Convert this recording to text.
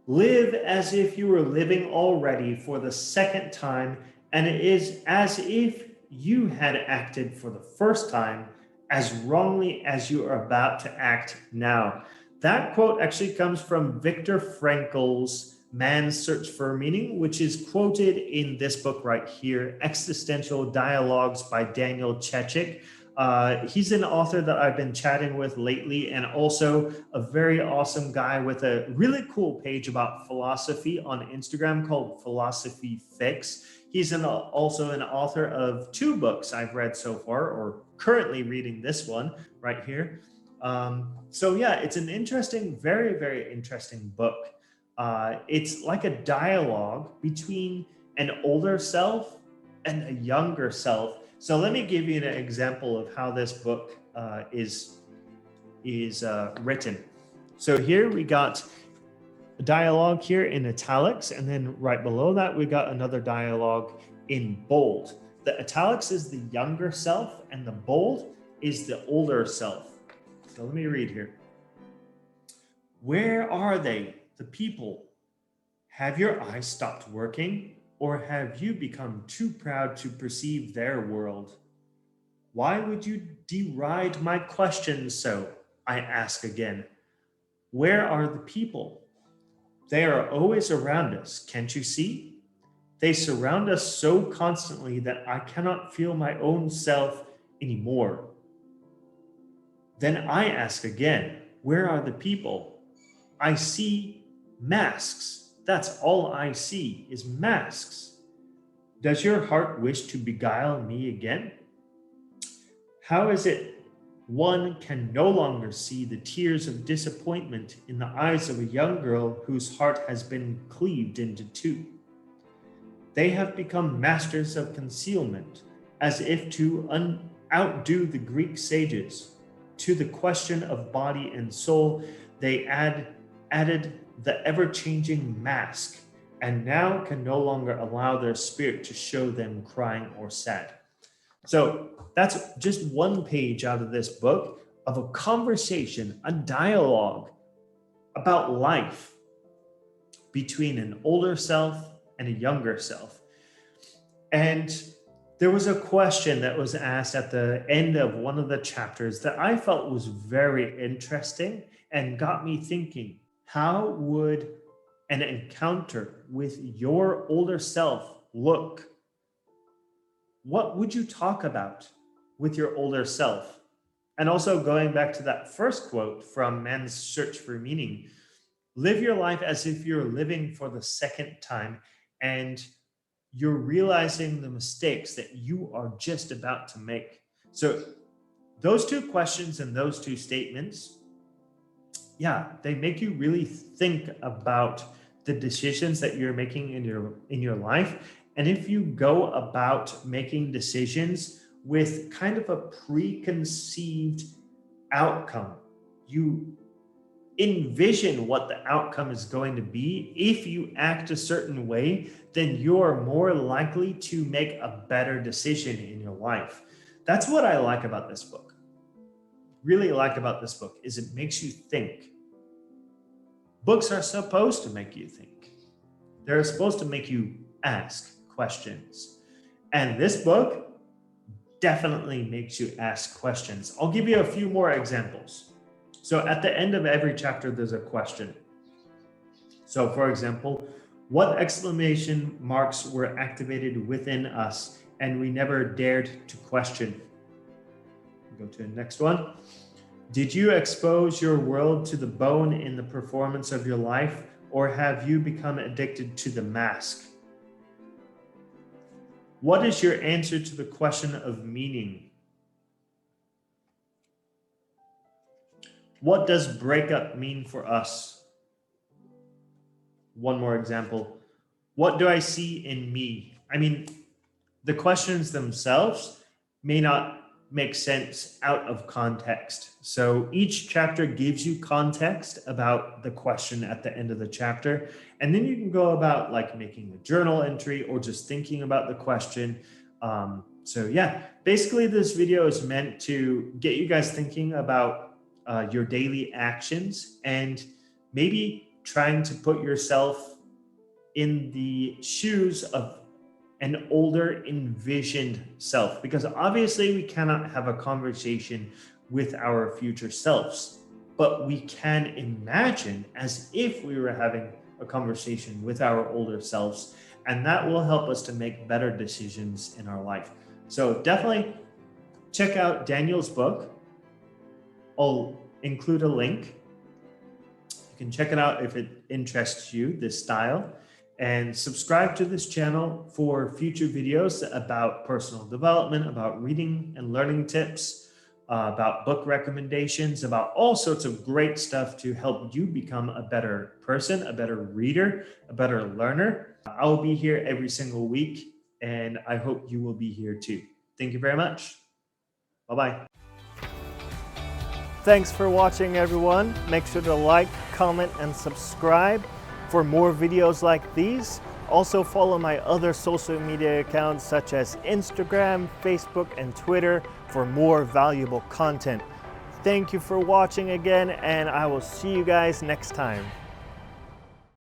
Live as if you were living already for the second time, and it is as if you had acted for the first time as wrongly as you are about to act now. That quote actually comes from Viktor Frankl's Man's Search for Meaning, which is quoted in this book right here, Existential Dialogues by Daniel Chechick. He's an author that I've been chatting with lately, and also a very awesome guy with a really cool page about philosophy on Instagram called Philosophy Fix. He's also an author of 2 books I've read so far, or currently reading this one right here. So yeah, it's an interesting, very, very interesting book. It's like a dialogue between an older self and a younger self. So let me give you an example of how this book is written. So here we got a dialogue here in italics, and then right below that we got another dialogue in bold. The italics is the younger self, and the bold is the older self. So let me read here. Where are they, the people? Have your eyes stopped working? Or have you become too proud to perceive their world? Why would you deride my questions so? I ask again. Where are the people? They are always around us, can't you see? They surround us so constantly that I cannot feel my own self anymore. Then I ask again, where are the people? I see masks. That's all I see is masks. Does your heart wish to beguile me again? How is it one can no longer see the tears of disappointment in the eyes of a young girl whose heart has been cleaved into 2? They have become masters of concealment, as if to outdo the Greek sages. To the question of body and soul, they added the ever-changing mask, and now can no longer allow their spirit to show them crying or sad. So that's just one page out of this book of a conversation, a dialogue about life between an older self and a younger self. And there was a question that was asked at the end of one of the chapters that I felt was very interesting and got me thinking, how would an encounter with your older self look? What would you talk about with your older self? And also going back to that first quote from Man's Search for Meaning, live your life as if you're living for the second time and you're realizing the mistakes that you are just about to make. So those 2 questions and those 2 statements, yeah, they make you really think about the decisions that you're making in your life. And if you go about making decisions with kind of a preconceived outcome, you envision what the outcome is going to be. If you act a certain way, then you're more likely to make a better decision in your life. That's what I like about this book. Really like about this book is it makes you think. Books are supposed to make you think. They're supposed to make you ask questions. And this book definitely makes you ask questions. I'll give you a few more examples. So at the end of every chapter, there's a question. So for example, what exclamation marks were activated within us and we never dared to question? Go to the next one. Did you expose your world to the bone in the performance of your life, or have you become addicted to the mask? What is your answer to the question of meaning? What does breakup mean for us? One more example. What do I see in me? I mean, the questions themselves may not make sense out of context. So each chapter gives you context about the question at the end of the chapter. And then you can go about like making a journal entry or just thinking about the question. So yeah, basically this video is meant to get you guys thinking about your daily actions and maybe trying to put yourself in the shoes of an older envisioned self, because obviously we cannot have a conversation with our future selves, but we can imagine as if we were having a conversation with our older selves, and that will help us to make better decisions in our life. So definitely check out Daniel's book. I'll include a link. You can check it out if it interests you, this style, and subscribe to this channel for future videos about personal development, about reading and learning tips, about book recommendations, about all sorts of great stuff to help you become a better person, a better reader, a better learner. I will be here every single week, and I hope you will be here too. Thank you very much. Bye-bye. Thanks for watching, everyone. Make sure to like, comment, and subscribe for more videos like these. Also follow my other social media accounts such as Instagram, Facebook, and Twitter for more valuable content. Thank you for watching again, and I will see you guys next time.